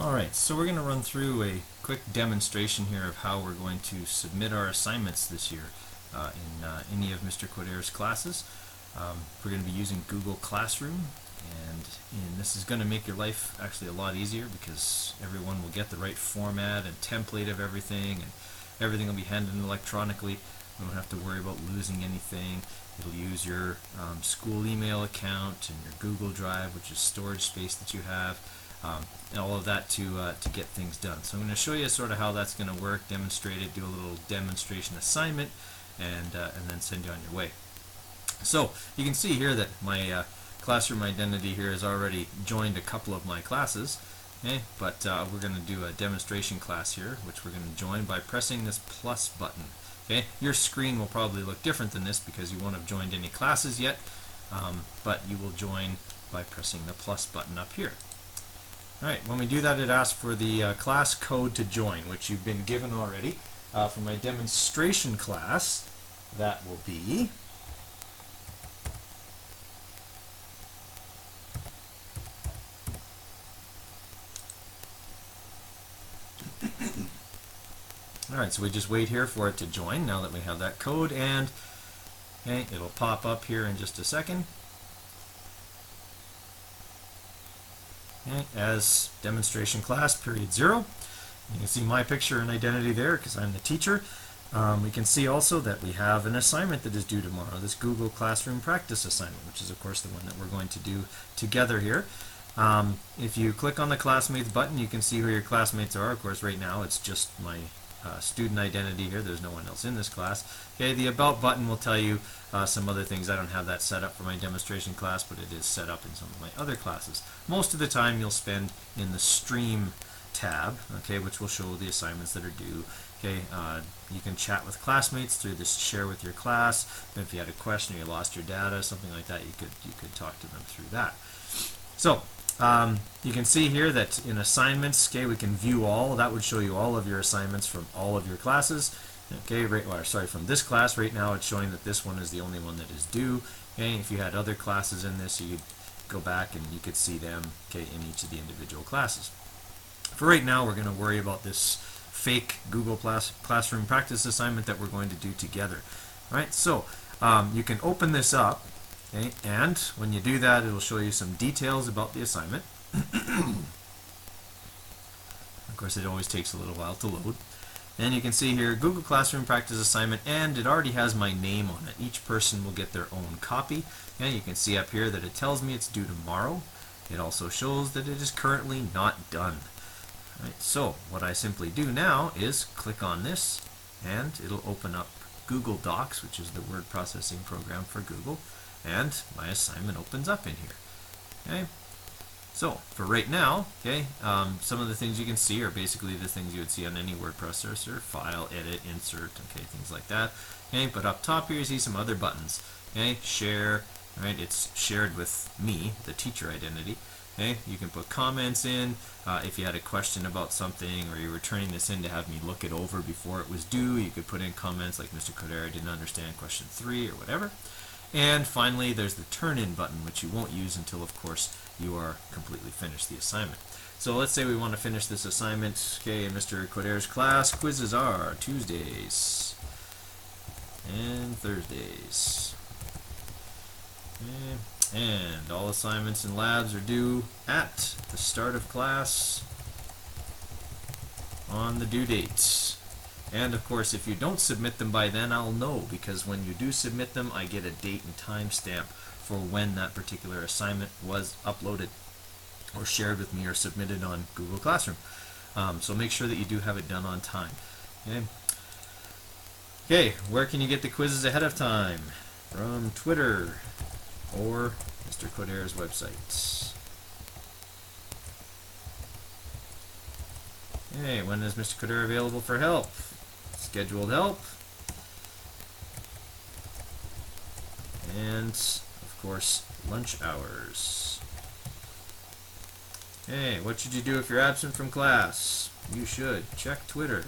Alright, so we're going to run through a quick demonstration here of how we're going to submit our assignments this year in any of Mr. Coderre's classes. We're going to be using Google Classroom, and this is going to make your life actually a lot easier because everyone will get the right format and template of everything, and everything will be handed in electronically. We don't have to worry about losing anything. It'll use your school email account and your Google Drive, which is storage space that you have. And all of that to get things done. So I'm going to show you sort of how that's going to work, demonstrate it, do a little demonstration assignment, and then send you on your way. So you can see here that my classroom identity here has already joined a couple of my classes, okay? But we're going to do a demonstration class here, which we're going to join by pressing this plus button. Okay? Your screen will probably look different than this because you won't have joined any classes yet, but you will join by pressing the plus button up here. Alright, when we do that, it asks for the class code to join, which you've been given already. For my demonstration class, that will be Alright, so we just wait here for it to join now that we have that code, and okay, it'll pop up here in just a second. Okay, as demonstration class period 0. You can see my picture and identity there because I'm the teacher. We can see also that we have an assignment that is due tomorrow, this Google Classroom practice assignment, which is of course the one that we're going to do together here. If you click on the classmates button, you can see who your classmates are. Of course, right now it's just my student identity here. There's no one else in this class. Okay, the About button will tell you some other things. I don't have that set up for my demonstration class, but it is set up in some of my other classes. Most of the time you'll spend in the Stream tab, okay, which will show the assignments that are due. Okay, you can chat with classmates through this Share with Your Class. If you had a question or you lost your data, something like that, you could talk to them through that. So you can see here that in assignments, okay, we can view all. That would show you all of your assignments from all of your classes. Okay, from this class right now, it's showing that this one is the only one that is due. Okay, if you had other classes in this, you could go back and you could see them, okay, in each of the individual classes. For right now, we're going to worry about this fake Google Classroom practice assignment that we're going to do together. All right, so you can open this up. Okay, and when you do that, it will show you some details about the assignment. Of course, it always takes a little while to load. And you can see here, Google Classroom Practice Assignment, and it already has my name on it. Each person will get their own copy. And you can see up here that it tells me it's due tomorrow. It also shows that it is currently not done. All right, so what I simply do now is click on this, and it'll open up Google Docs, which is the word processing program for Google. And my assignment opens up in here. Okay, so for right now, okay, some of the things you can see are basically the things you would see on any word processor: file, edit, insert, okay, things like that. Okay, but up top here you see some other buttons. Okay, share, right? It's shared with me, the teacher identity. Okay, you can put comments in if you had a question about something, or you were turning this in to have me look it over before it was due. You could put in comments like Mr. Codere didn't understand question 3 or whatever. And finally, there's the turn-in button, which you won't use until, of course, you are completely finished the assignment. So let's say we want to finish this assignment. Okay, in Mr. Coderre's class, quizzes are Tuesdays and Thursdays. Okay. And all assignments and labs are due at the start of class on the due dates. And of course, if you don't submit them by then, I'll know, because when you do submit them, I get a date and time stamp for when that particular assignment was uploaded or shared with me or submitted on Google Classroom. So make sure that you do have it done on time. Okay. Okay, where can you get the quizzes ahead of time? From Twitter or Mr. Coderre's website. Okay, when is Mr. Codere available for help? Scheduled help, and of course lunch hours. Hey, what should you do if you're absent from class? You should check Twitter.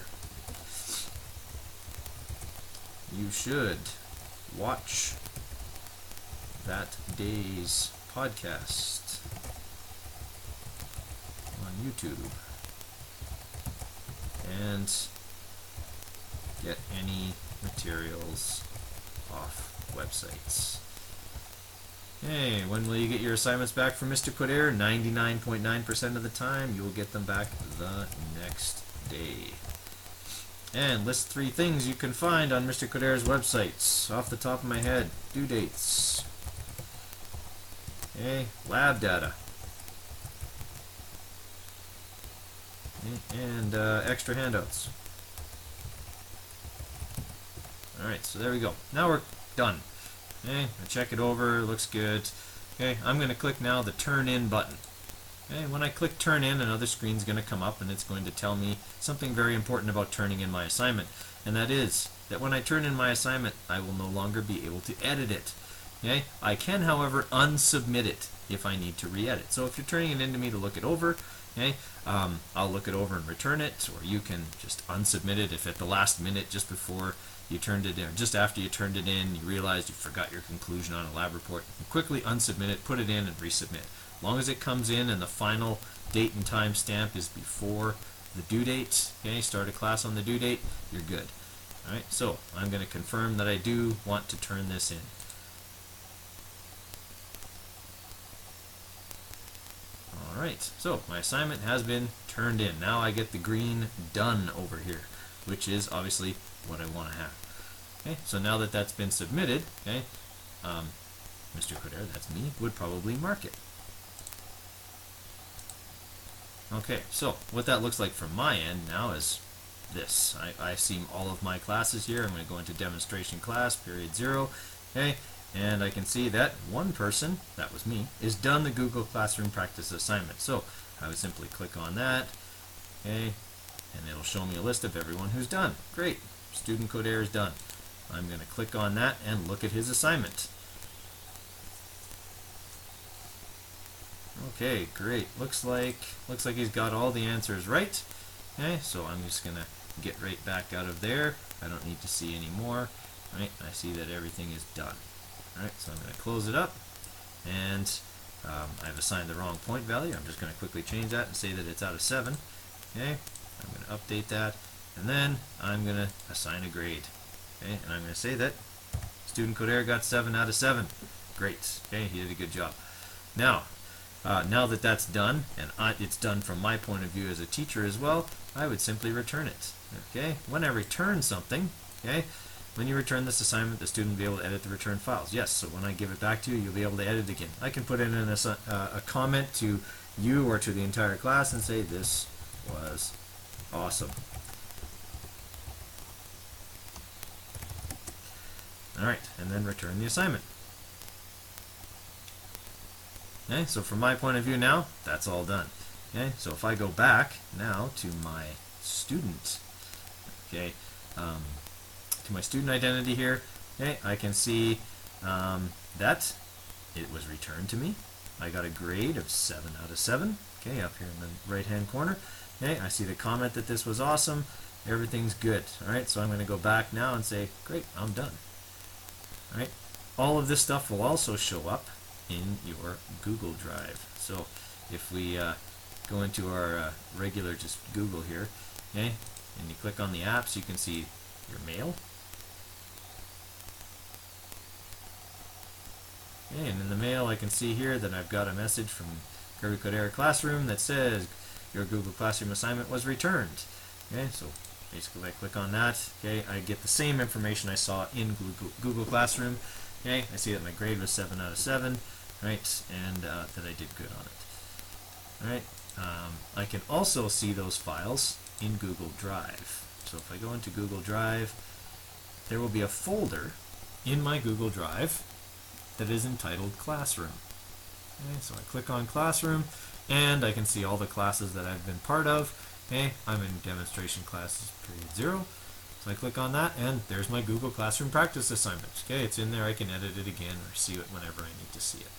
You should watch that day's podcast on YouTube. and get any materials off websites. Hey, when will you get your assignments back from Mr. Coder? 99.9% of the time, you will get them back the next day. And list 3 things you can find on Mr. Coder's websites. Off the top of my head, due dates. Okay, lab data. Okay, and extra handouts. Alright, so there we go. Now we're done. Okay, I check it over, it looks good. Okay, I'm going to click now the Turn In button. Okay, when I click Turn In, another screen's going to come up and it's going to tell me something very important about turning in my assignment. And that is that when I turn in my assignment, I will no longer be able to edit it. Okay, I can, however, unsubmit it if I need to re-edit. So if you're turning it in to me to look it over, okay, I'll look it over and return it, or you can just unsubmit it if at the last minute, just before you turned it in, or just after you turned it in, you realized you forgot your conclusion on a lab report. You can quickly unsubmit it, put it in, and resubmit. As long as it comes in and the final date and time stamp is before the due date, okay, start a class on the due date, you're good. Alright, so I'm going to confirm that I do want to turn this in. Alright, so my assignment has been turned in. Now I get the green done over here, which is obviously what I want to have. Okay, so now that that's been submitted, okay, Mr. Coder, that's me, would probably mark it. Okay, so what that looks like from my end now is this. I see all of my classes here. I'm going to go into demonstration class, period 0, okay, and I can see that one person, that was me, is done the Google Classroom practice assignment. So I would simply click on that, okay, and it'll show me a list of everyone who's done. Great, student Coder is done. I'm going to click on that and look at his assignment. Okay, great. Looks like he's got all the answers right. Okay, so I'm just going to get right back out of there. I don't need to see any more. Right, I see that everything is done. Alright, so I'm going to close it up, and I've assigned the wrong point value. I'm just going to quickly change that and say that it's out of 7. Okay, I'm going to update that, and then I'm going to assign a grade. Okay, and I'm going to say that student Coder got 7 out of 7. Great. Okay, he did a good job. Now, now that that's done, and it's done from my point of view as a teacher as well, I would simply return it. Okay, when I return something, okay, when you return this assignment, the student will be able to edit the return files. Yes, so when I give it back to you, you'll be able to edit again. I can put in a comment to you or to the entire class and say, this was awesome. Alright, and then return the assignment. Okay, so from my point of view now, that's all done. Okay, so if I go back now to my student, okay, to my student identity here, okay, I can see that it was returned to me. I got a grade of 7 out of 7, okay, up here in the right hand corner. Okay, I see the comment that this was awesome, everything's good. Alright, so I'm going to go back now and say, great, I'm done. Alright, all of this stuff will also show up in your Google Drive. So if we go into our regular just Google here, okay, and you click on the apps, you can see your mail. Okay, and in the mail I can see here that I've got a message from Kirby Coder Classroom that says your Google Classroom assignment was returned. Okay, so basically I click on that, okay, I get the same information I saw in Google Classroom. Okay, I see that my grade was 7 out of 7, right, and that I did good on it. Alright, I can also see those files in Google Drive. So if I go into Google Drive, there will be a folder in my Google Drive that is entitled Classroom. Okay, so I click on Classroom, and I can see all the classes that I've been part of. Okay, I'm in demonstration classes period 0. So I click on that, and there's my Google Classroom practice assignment. Okay, it's in there. I can edit it again or see it whenever I need to see it.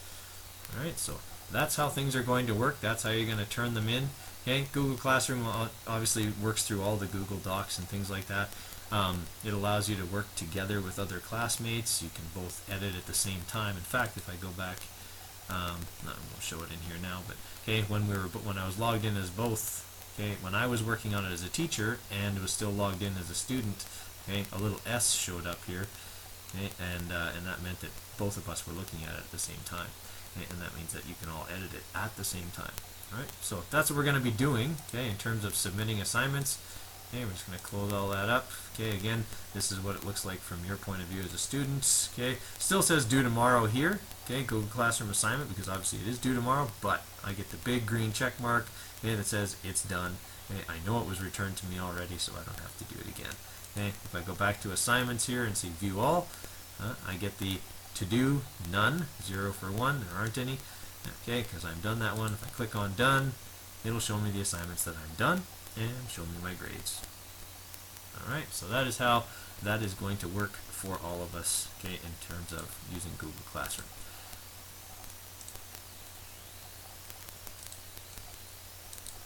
Alright, so that's how things are going to work. That's how you're going to turn them in. Okay, Google Classroom obviously works through all the Google Docs and things like that. It allows you to work together with other classmates. You can both edit at the same time. In fact, if I go back, I won't show it in here now, but okay, when I was logged in as both okay, when I was working on it as a teacher and was still logged in as a student, okay, a little S showed up here, okay, and that meant that both of us were looking at it at the same time, okay, and that means that you can all edit it at the same time. All right, so that's what we're going to be doing, okay, in terms of submitting assignments. Okay, we're just going to close all that up. Okay, again, this is what it looks like from your point of view as a student. Okay, still says due tomorrow here. Okay, Google Classroom assignment, because obviously it is due tomorrow, but I get the big green check mark, okay, that says it's done. Okay, I know it was returned to me already, so I don't have to do it again. Okay, if I go back to assignments here and see view all, I get the to do none, 0 for 1, there aren't any. Okay, because I'm done that one. If I click on done, it'll show me the assignments that I'm done and show me my grades. Alright, so that is how that is going to work for all of us, okay, in terms of using Google Classroom.